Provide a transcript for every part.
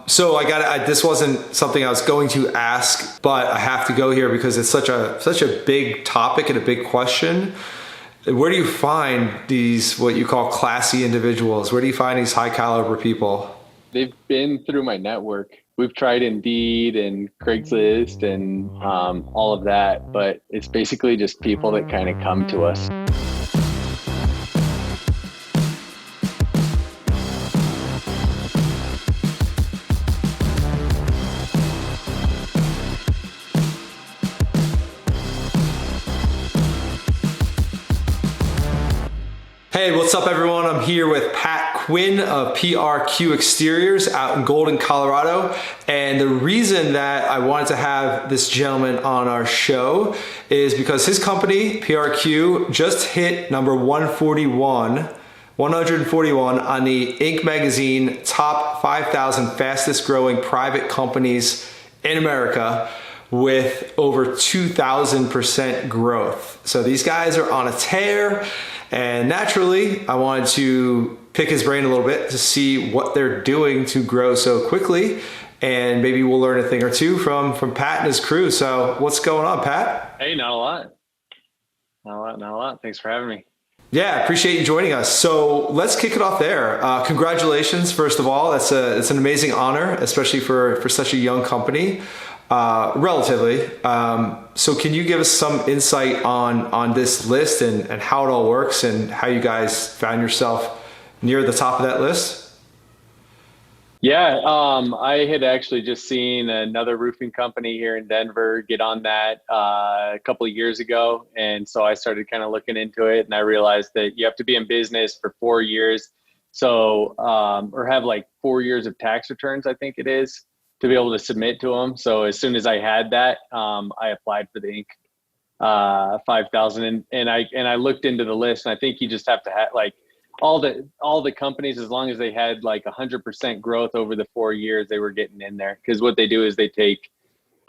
So this wasn't something I was going to ask, but I have to go here because it's such a big topic and a big question. Where do you find these, what you call classy individuals? Where do you find these high caliber people? They've been through my network. We've tried Indeed and Craigslist and all of that, but it's basically just people that kind of come to us. Hey, what's up everyone? I'm here with Pat Quinn of PRQ Exteriors out in Golden, Colorado. And the reason that I wanted to have this gentleman on our show is because his company, PRQ, just hit number 141 on the Inc. magazine top 5,000 fastest growing private companies in America with over 2,000% growth. So these guys are on a tear. And naturally, I wanted to pick his brain a little bit to see what they're doing to grow so quickly. And maybe we'll learn a thing or two from Pat and his crew. So what's going on, Pat? Hey, not a lot. Not a lot. Thanks for having me. Yeah, appreciate you joining us. So let's kick it off there. Congratulations, first of all. It's an amazing honor, especially for such a young company. Relatively. So can you give us some insight on this list and how it all works and how you guys found yourself near the top of that list? Yeah, I had actually just seen another roofing company here in Denver get on that a couple of years ago. And so I started kind of looking into it, and I realized that you have to be in business for 4 years. So, or have like 4 years of tax returns, I think it is, to be able to submit to them. So as soon as I had that, I applied for the Inc. 5,000, and I looked into the list, and I think you just have to have like all the companies, as long as they had like 100% growth over the 4 years, they were getting in there. Because what they do is they take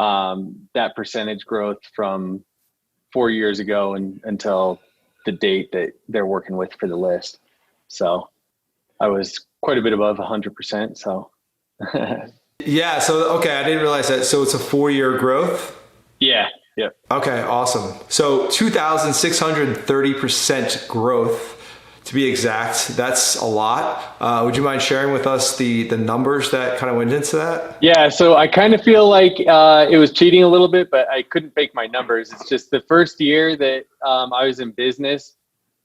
that percentage growth from 4 years ago and until the date that they're working with for the list. So I was quite a bit above 100%. So. Yeah. So, okay. I didn't realize that. So it's a 4-year growth. Yeah. Yep. Okay. Awesome. So 2,630% growth to be exact. That's a lot. Would you mind sharing with us the numbers that kind of went into that? Yeah. So I kind of feel like it was cheating a little bit, but I couldn't fake my numbers. It's just the first year that I was in business,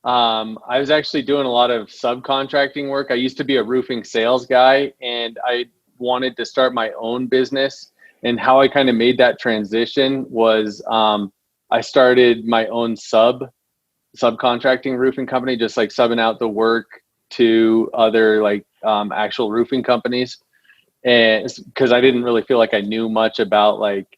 I was actually doing a lot of subcontracting work. I used to be a roofing sales guy, and I wanted to start my own business. And how I kind of made that transition was I started my own subcontracting roofing company, just like subbing out the work to other like actual roofing companies. And because I didn't really feel like I knew much about like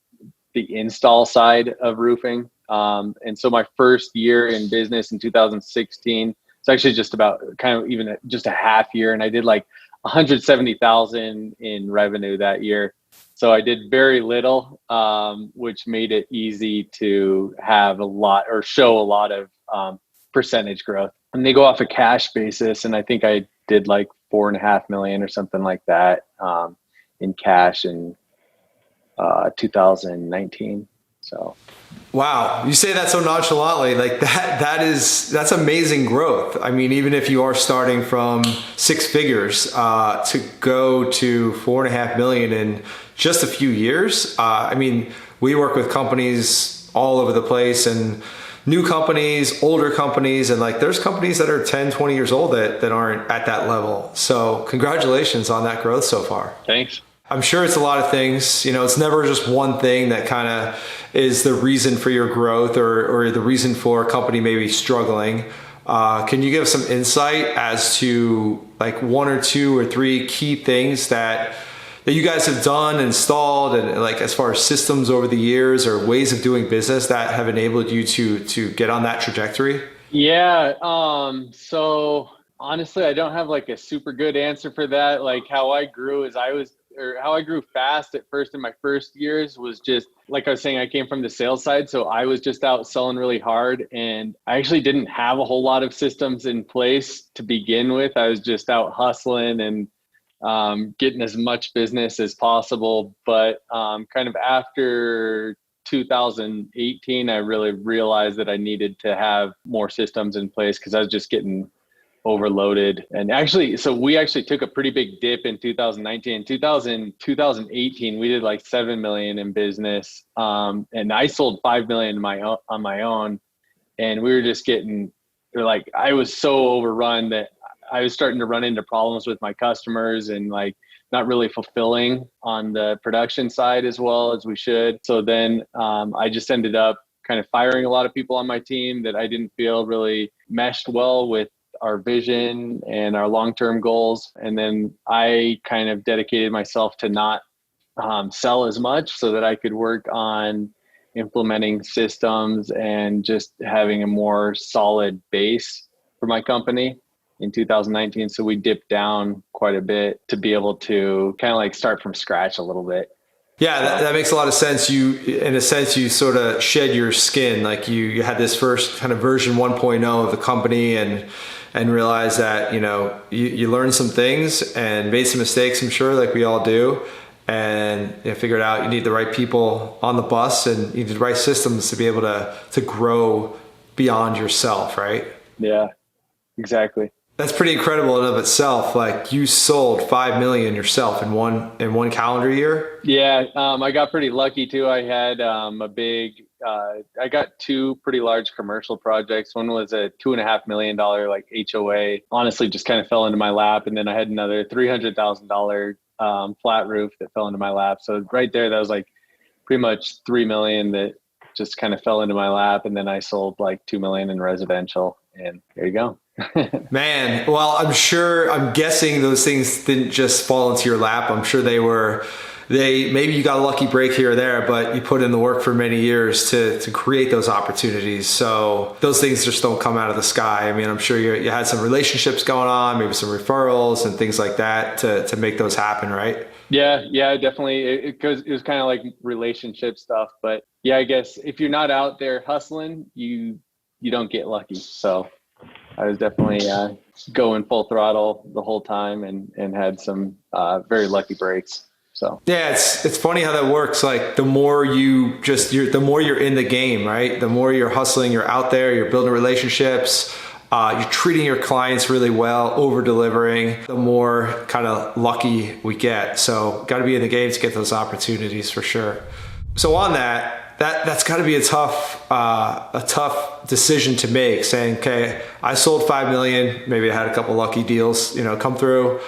the install side of roofing. And so my first year in business in 2016, it's actually just about kind of even just a half year. And I did like 170,000 in revenue that year. So I did very little, which made it easy to have a lot or show a lot of percentage growth. And they go off a cash basis. And I think I did like 4.5 million or something like that in cash in 2019. So. Wow. You say that so nonchalantly, like that's amazing growth. I mean, even if you are starting from 6 figures, to go to 4.5 million in just a few years. I mean, we work with companies all over the place, and new companies, older companies, and like there's companies that are 10, 20 years old that aren't at that level. So congratulations on that growth so far. Thanks. I'm sure it's a lot of things. You know, it's never just one thing that kind of is the reason for your growth or the reason for a company maybe struggling. Can you give some insight as to like 1 or 2 or 3 key things that you guys have done, installed, and like as far as systems over the years or ways of doing business that have enabled you to get on that trajectory? Yeah. So honestly, I don't have like a super good answer for that. Like how I grew is how I grew fast at first in my first years was just like I was saying, I came from the sales side. So I was just out selling really hard, and I actually didn't have a whole lot of systems in place to begin with. I was just out hustling and getting as much business as possible. But kind of after 2018, I really realized that I needed to have more systems in place because I was just getting overloaded. And actually, so we actually took a pretty big dip in 2019. 2018, we did like 7 million in business. And I sold 5 million on my own. And we were just like, I was so overrun that I was starting to run into problems with my customers and like not really fulfilling on the production side as well as we should. So then I just ended up kind of firing a lot of people on my team that I didn't feel really meshed well with our vision and our long-term goals. And then I kind of dedicated myself to not sell as much so that I could work on implementing systems and just having a more solid base for my company in 2019. So we dipped down quite a bit to be able to kind of like start from scratch a little bit. Yeah, that makes a lot of sense. In a sense, you sort of shed your skin. Like you had this first kind of version 1.0 of the company and realized that, you learned some things and made some mistakes, I'm sure, like we all do. And figured out you need the right people on the bus and you need the right systems to be able to grow beyond yourself, right? Yeah, exactly. That's pretty incredible in and of itself. Like you sold 5 million yourself in one calendar year. Yeah, I got pretty lucky too. I had I got two pretty large commercial projects. One was a $2.5 million like HOA. Honestly, just kind of fell into my lap, and then I had another $300,000 flat roof that fell into my lap. So right there, that was like pretty much 3 million that just kind of fell into my lap. And then I sold like 2 million in residential, and there you go. Man, well, I'm guessing those things didn't just fall into your lap. I'm sure maybe you got a lucky break here or there, but you put in the work for many years to create those opportunities. So those things just don't come out of the sky. I mean, I'm sure you had some relationships going on, maybe some referrals and things like that to make those happen, right? Yeah, definitely. It was kind of like relationship stuff, but yeah, I guess if you're not out there hustling, you don't get lucky. So I was definitely going full throttle the whole time and had some very lucky breaks. So yeah, it's funny how that works. Like the more the more you're in the game, right? The more you're hustling, you're out there, you're building relationships, you're treating your clients really well, over delivering, the more kind of lucky we get. So got to be in the game to get those opportunities for sure. So on that's got to be a tough decision to make, saying, okay, I sold 5 million. Maybe I had a couple lucky deals, come through.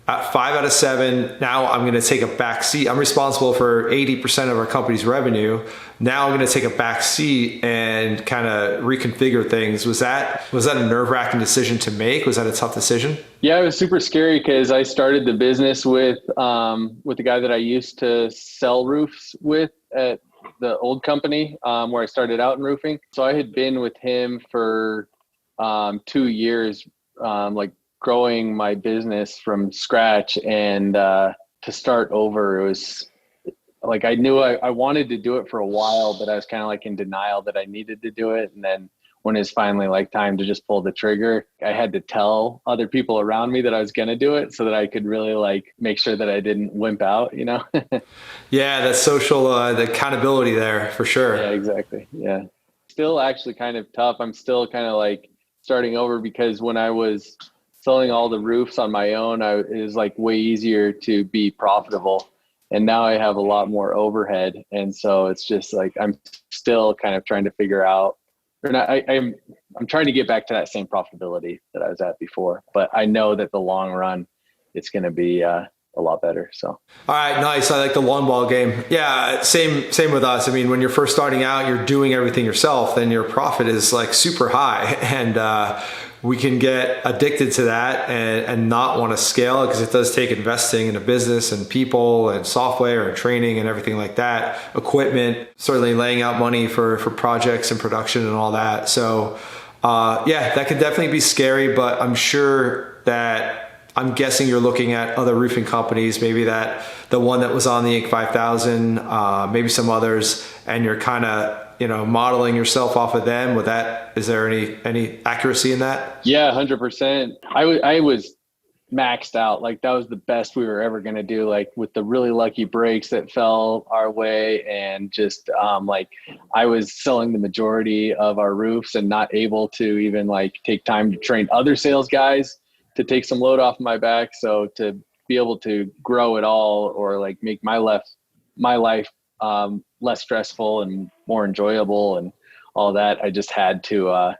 5 out of 7. Now I'm going to take a back seat. I'm responsible for 80% of our company's revenue. Now I'm going to take a back seat and kind of reconfigure things. Was that a nerve-wracking decision to make? Was that a tough decision? Yeah, it was super scary because I started the business with the guy that I used to sell roofs with at the old company where I started out in roofing. So I had been with him for 2 years, like growing my business from scratch, and to start over, it was like I knew I wanted to do it for a while, but I was kind of like in denial that I needed to do it. And then when it's finally like time to just pull the trigger, I had to tell other people around me that I was going to do it so that I could really like make sure that I didn't wimp out, Yeah, that social, the accountability there for sure. Yeah, exactly. Yeah. Still actually kind of tough. I'm still kind of like starting over because when I was selling all the roofs on my own, it was like way easier to be profitable. And now I have a lot more overhead. And so it's just like, I'm still kind of trying to figure out, I'm trying to get back to that same profitability that I was at before, but I know that the long run, it's going to be a lot better. So, all right, nice. I like the long ball game. Yeah, same with us. I mean, when you're first starting out, you're doing everything yourself, then your profit is like super high, and we can get addicted to that and not want to scale because it does take investing in a business and people and software and training and everything like that, equipment, certainly laying out money for projects and production and all that. So yeah, that could definitely be scary, but I'm guessing you're looking at other roofing companies, maybe the one that was on the Inc. 5000, maybe some others, and you're kind of, modeling yourself off of them. Is there any accuracy in that? Yeah, 100%. I was maxed out. Like that was the best we were ever going to do, like with the really lucky breaks that fell our way. And just like I was selling the majority of our roofs and not able to even like take time to train other sales guys to take some load off my back. So to be able to grow it all, or like make my life less stressful and more enjoyable and all that, I just had to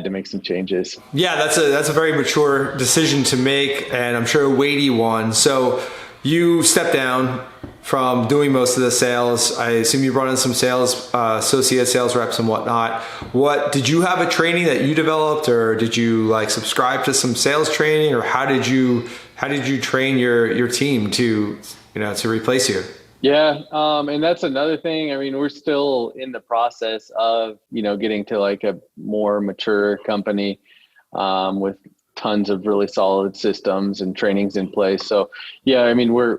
make some changes. Yeah, that's a very mature decision to make, and I'm sure a weighty one. So you stepped down from doing most of the sales. I assume you brought in some sales associate sales reps and whatnot. What did you have a training that you developed, or did you like subscribe to some sales training, or how did you train your team to to replace you? Yeah, and that's another thing. I mean, we're still in the process of, getting to like a more mature company with tons of really solid systems and trainings in place. So, yeah, I mean, we're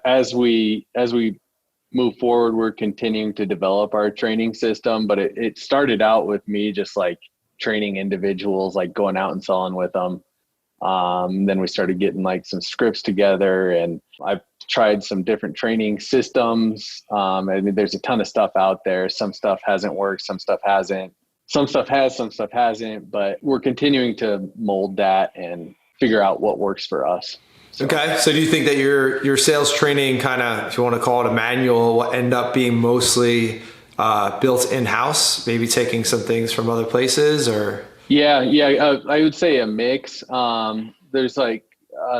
as we move forward, we're continuing to develop our training system. But it started out with me just like training individuals, like going out and selling with them. Then we started getting like some scripts together, and I've tried some different training systems. I mean, there's a ton of stuff out there. Some stuff hasn't worked, some stuff hasn't. Some stuff has, some stuff hasn't, but we're continuing to mold that and figure out what works for us. So. Okay. So do you think that your sales training, kind of, if you want to call it a manual, will end up being mostly built in-house, maybe taking some things from other places, or? Yeah. I would say a mix. There's like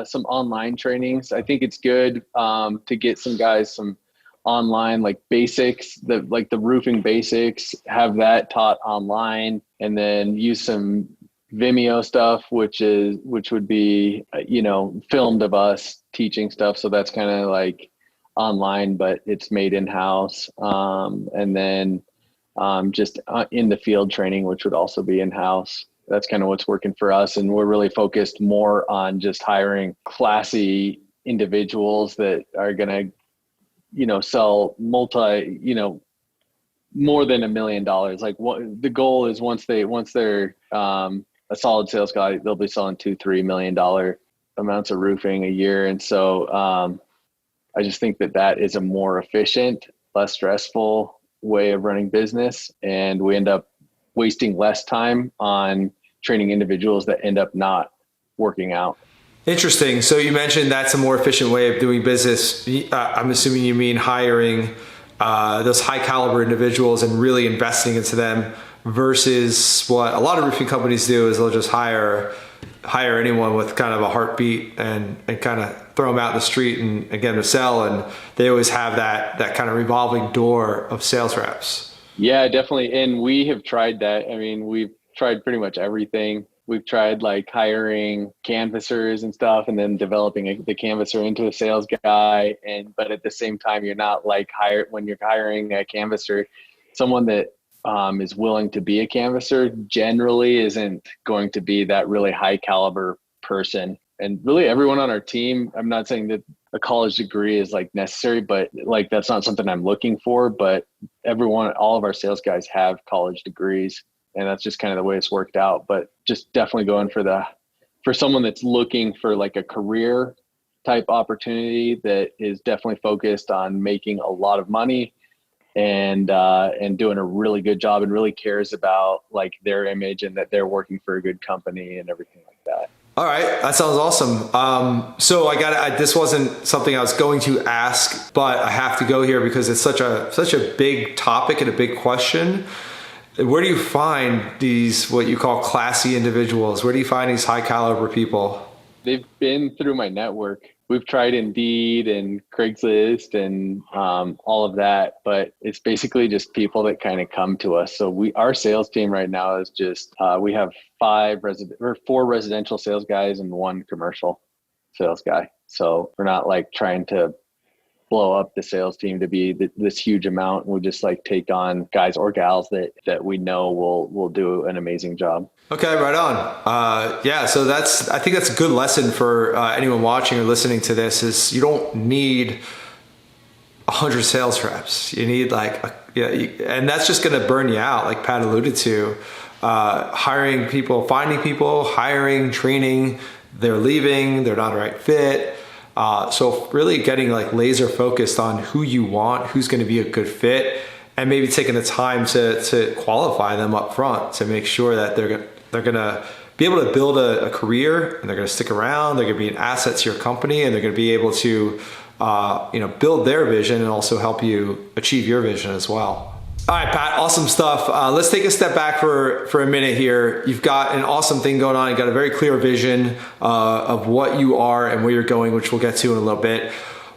some online trainings. I think it's good to get some guys some online like basics, like the roofing basics, have that taught online, and then use some Vimeo stuff, which would be filmed of us teaching stuff. So that's kind of like online, but it's made in-house. And then just in the field training, which would also be in-house. That's kind of what's working for us. And we're really focused more on just hiring classy individuals that are going to, sell more than $1 million. Like the goal is once they're a solid sales guy, they'll be selling $2-3 million amounts of roofing a year. And so I just think that is a more efficient, less stressful way of running business. And we end up wasting less time on training individuals that end up not working out. Interesting. So you mentioned that's a more efficient way of doing business. I'm assuming you mean hiring those high caliber individuals and really investing into them, versus what a lot of roofing companies do is they'll just hire anyone with kind of a heartbeat and kind of throw them out in the street and get them to sell. And they always have that kind of revolving door of sales reps. Yeah, definitely. And we have tried that. I mean, we've tried pretty much everything. We've tried like hiring canvassers and stuff, and then developing the canvasser into a sales guy. But at the same time, you're not like when you're hiring a canvasser, someone that is willing to be a canvasser generally isn't going to be that really high caliber person. And really everyone on our team, I'm not saying that a college degree is like necessary, but like that's not something I'm looking for. But all of our sales guys have college degrees. And that's just kind of the way it's worked out. But just definitely going for someone that's looking for like a career type opportunity that is definitely focused on making a lot of money and doing a really good job, and really cares about like their image and that they're working for a good company and everything like that. All right. That sounds awesome. So this wasn't something I was going to ask, but I have to go here because it's such a big topic and a big question. Where do you find these, what you call classy individuals? Where do you find these high caliber people? They've been through my network. We've tried Indeed and Craigslist and all of that, but it's basically just people that kind of come to us. So our sales team right now is just, we have 4 residential sales guys and 1 commercial sales guy. So we're not like trying to blow up the sales team to be this huge amount. We just like take on guys or gals that we know will do an amazing job. Okay, right on. Yeah, so I think that's a good lesson for anyone watching or listening to this. Is you don't need 100 sales reps. You need and that's just going to burn you out, like Pat alluded to. Hiring people, finding people, hiring, training, they're leaving, they're not a right fit. So really getting like laser focused on who you want, who's going to be a good fit, and maybe taking the time to qualify them up front to make sure that they're going to be able to build a career, and they're going to stick around. They're going to be an asset to your company, and they're going to be able to build their vision and also help you achieve your vision as well. All right, Pat, awesome stuff. Let's take a step back for a minute here. You've got an awesome thing going on. You've got a very clear vision of what you are and where you're going, which we'll get to in a little bit.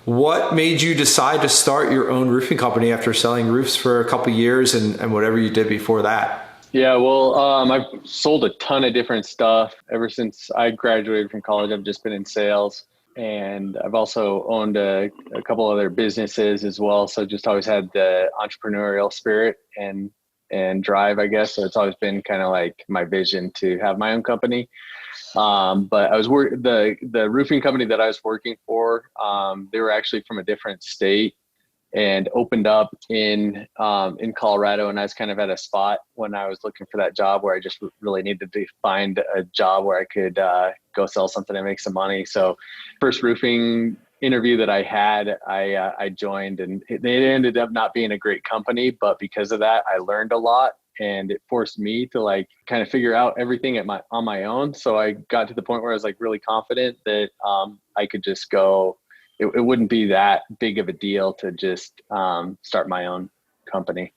What made you decide to start your own roofing company after selling roofs for a couple of years and whatever you did before that? Yeah, well, I've sold a ton of different stuff. Ever since I graduated from college, I've just been in sales. And I've also owned a couple other businesses as well. So just always had the entrepreneurial spirit and drive, I guess. So it's always been kind of like my vision to have my own company. But I was the roofing company that I was working for, they were actually from a different state and opened up in Colorado. And I was kind of at a spot when I was looking for that job where I just really needed to find a job where I could go sell something and make some money. So first roofing interview that I had, I joined, and it ended up not being a great company, but because of that, I learned a lot, and it forced me to like kind of figure out everything on my own. So I got to the point where I was like really confident that I could just go. It wouldn't be that big of a deal to just start my own company.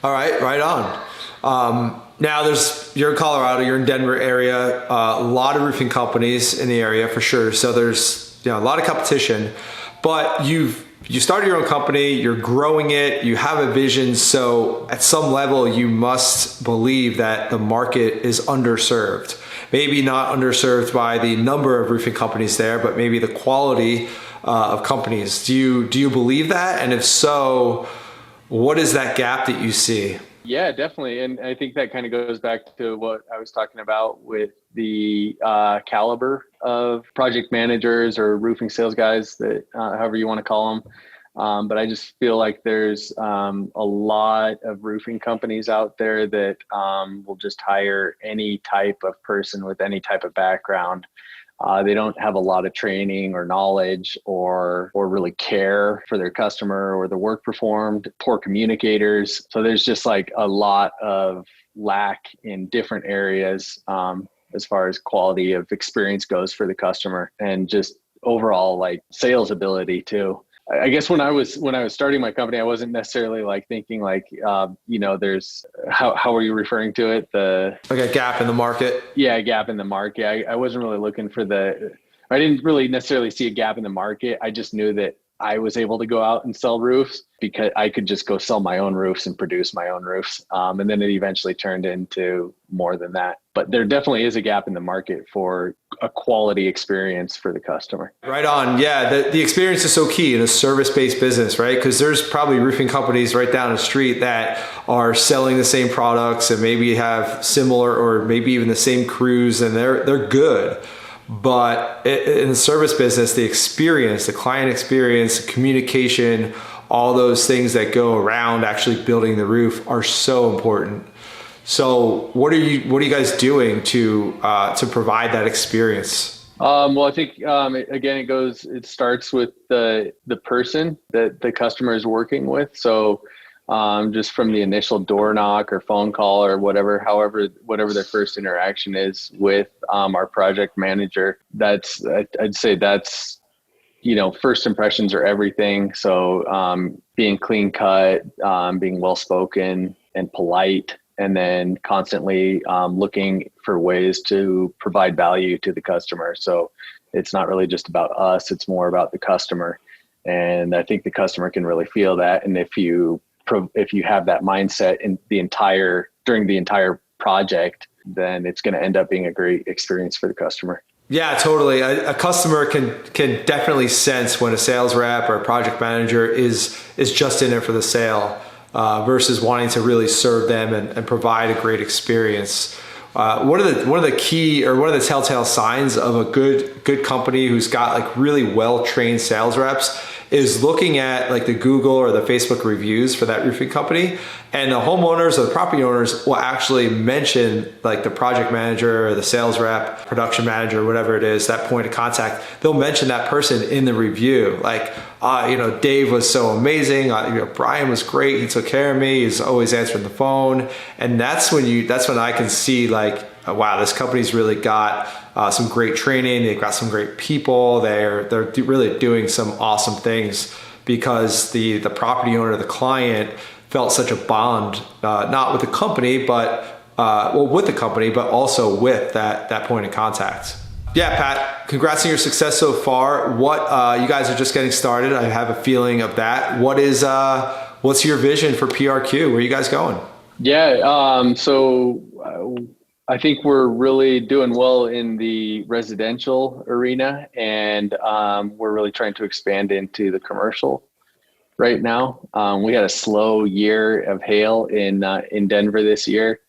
All right, right on. Now you're in Colorado, you're in Denver area, a lot of roofing companies in the area for sure. So there's a lot of competition, but you started your own company, you're growing it, you have a vision. So at some level, you must believe that the market is underserved. Maybe not underserved by the number of roofing companies there, but maybe the quality of companies. Do you believe that? And if so, what is that gap that you see? Yeah, definitely. And I think that kind of goes back to what I was talking about with the caliber of project managers or roofing sales guys, that however you want to call them. But I just feel like there's a lot of roofing companies out there that will just hire any type of person with any type of background. They don't have a lot of training or knowledge or really care for their customer or the work performed, poor communicators. So there's just like a lot of lack in different areas as far as quality of experience goes for the customer, and just overall like sales ability too. I guess when I was starting my company, I wasn't necessarily like thinking like, there's how are you referring to it? Like a gap in the market. Yeah, a gap in the market. I wasn't really looking for I didn't really necessarily see a gap in the market. I just knew that I was able to go out and sell roofs because I could just go sell my own roofs and produce my own roofs. And then it eventually turned into more than that. But there definitely is a gap in the market for a quality experience for the customer. Right on. Yeah, the experience is so key in a service-based business, right? Because there's probably roofing companies right down the street that are selling the same products and maybe have similar or maybe even the same crews, and they're good. But in the service business, the experience, the client experience, the communication, all those things that go around actually building the roof are so important. So what are you guys doing to provide that experience? Well, I think, again, it starts with the person that the customer is working with. So just from the initial door knock or phone call or whatever their first interaction is with our project manager, I'd say that's, first impressions are everything. So being clean cut, being well spoken and polite, and then constantly looking for ways to provide value to the customer. So it's not really just about us, it's more about the customer. And I think the customer can really feel that. And if you have that mindset during the entire project, then it's going to end up being a great experience for the customer. Yeah, totally. A customer can definitely sense when a sales rep or a project manager is just in it for the sale versus wanting to really serve them and provide a great experience. One of the telltale signs of a good company who's got like really well trained sales reps is looking at like the Google or the Facebook reviews for that roofing company. And the homeowners or the property owners will actually mention like the project manager or the sales rep, production manager, whatever it is, that point of contact. They'll mention that person in the review. Like, Dave was so amazing. Brian was great. He took care of me. He's always answering the phone. And that's when I can see like, wow, this company's really got some great training. They've got some great people. They're really doing some awesome things because the property owner, the client, felt such a bond, not with the company, but with the company, but also with that point of contact. Yeah, Pat, congrats on your success so far. What you guys are just getting started. I have a feeling of that. What's your vision for PRQ? Where are you guys going? Yeah, so I think we're really doing well in the residential arena, and we're really trying to expand into the commercial right now. We had a slow year of hail in Denver this year,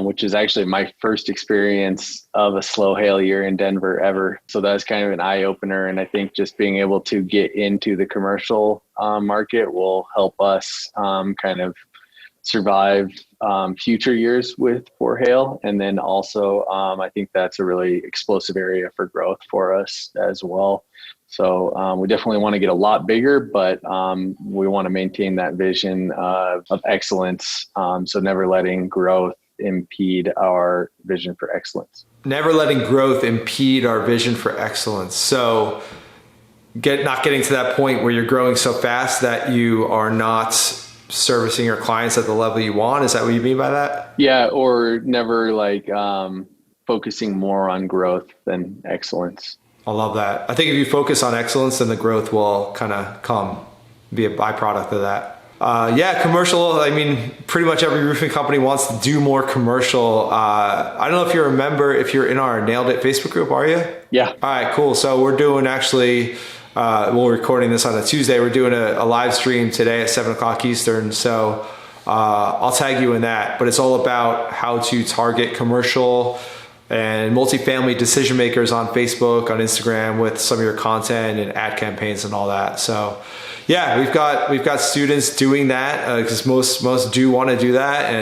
which is actually my first experience of a slow hail year in Denver ever. So that was kind of an eye opener. And I think just being able to get into the commercial market will help us kind of survive future years with poor hail. And then also, I think that's a really explosive area for growth for us as well. So we definitely want to get a lot bigger, but we want to maintain that vision of excellence. So never letting growth impede our vision for excellence. Never letting growth impede our vision for excellence. So not getting to that point where you're growing so fast that you are not servicing your clients at the level you want. Is that what you mean by that? Yeah, or never focusing more on growth than excellence. I love that. I think if you focus on excellence, then the growth will kind of be a byproduct of that. Commercial. I mean, pretty much every roofing company wants to do more commercial. I don't know if you remember, if you're in our Nailed It Facebook group, are you? Yeah. All right, cool. So we're doing we're recording this on a Tuesday. We're doing a live stream today at 7:00 Eastern. So I'll tag you in that, but it's all about how to target commercial and multifamily decision makers on Facebook, on Instagram with some of your content and ad campaigns and all that. So yeah, we've got students doing that because most do want to do that.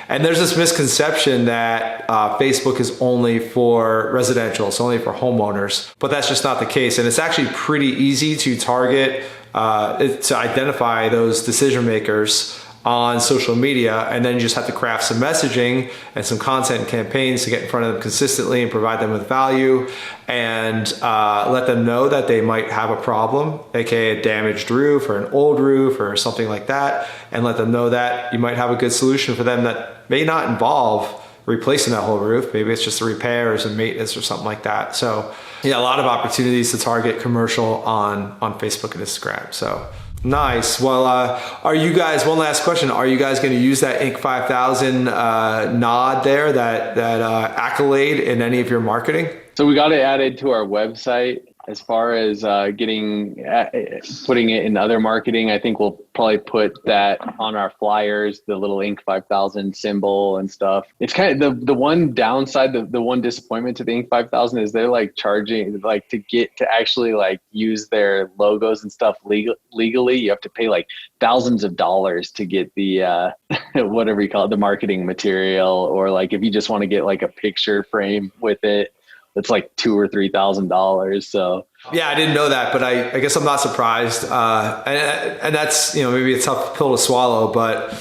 And there's this misconception that Facebook is only for residential, it's only for homeowners, but that's just not the case. And it's actually pretty easy to target, to identify those decision makers on social media, and then you just have to craft some messaging and some content and campaigns to get in front of them consistently and provide them with value and let them know that they might have a problem, aka a damaged roof or an old roof or something like that, and let them know that you might have a good solution for them that may not involve replacing that whole roof. Maybe it's just the repairs and maintenance or something like that. So yeah, a lot of opportunities to target commercial on Facebook and Instagram. So nice. Well, are you guys, one last question, are you guys going to use that Inc. 5000 nod there, that accolade in any of your marketing? So we got it added to our website. As far as putting it in other marketing, I think we'll probably put that on our flyers, the little Inc. 5000 symbol and stuff. It's kind of the one downside, the one disappointment to the Inc. 5000 is they're charging to actually use their logos and stuff legally. You have to pay thousands of dollars to get the whatever you call it, the marketing material, or if you just want to get a picture frame with it. It's $2,000 or $3,000. So yeah, I didn't know that, but I guess I'm not surprised. And that's, maybe a tough pill to swallow, but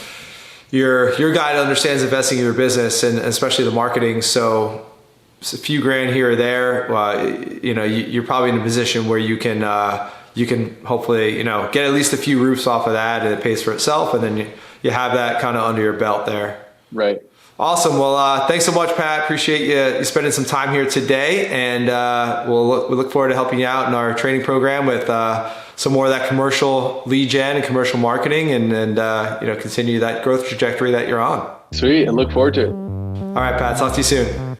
you're a guy that understands investing in your business and especially the marketing. So it's a few grand here or there. You're probably in a position where you can hopefully, get at least a few roofs off of that, and it pays for itself. And then you have that kind of under your belt there. Right. Awesome. Well, thanks so much, Pat. Appreciate you spending some time here today. And we'll look forward to helping you out in our training program with some more of that commercial lead gen and commercial marketing and continue that growth trajectory that you're on. Sweet. I look forward to it. All right, Pat. Talk to you soon.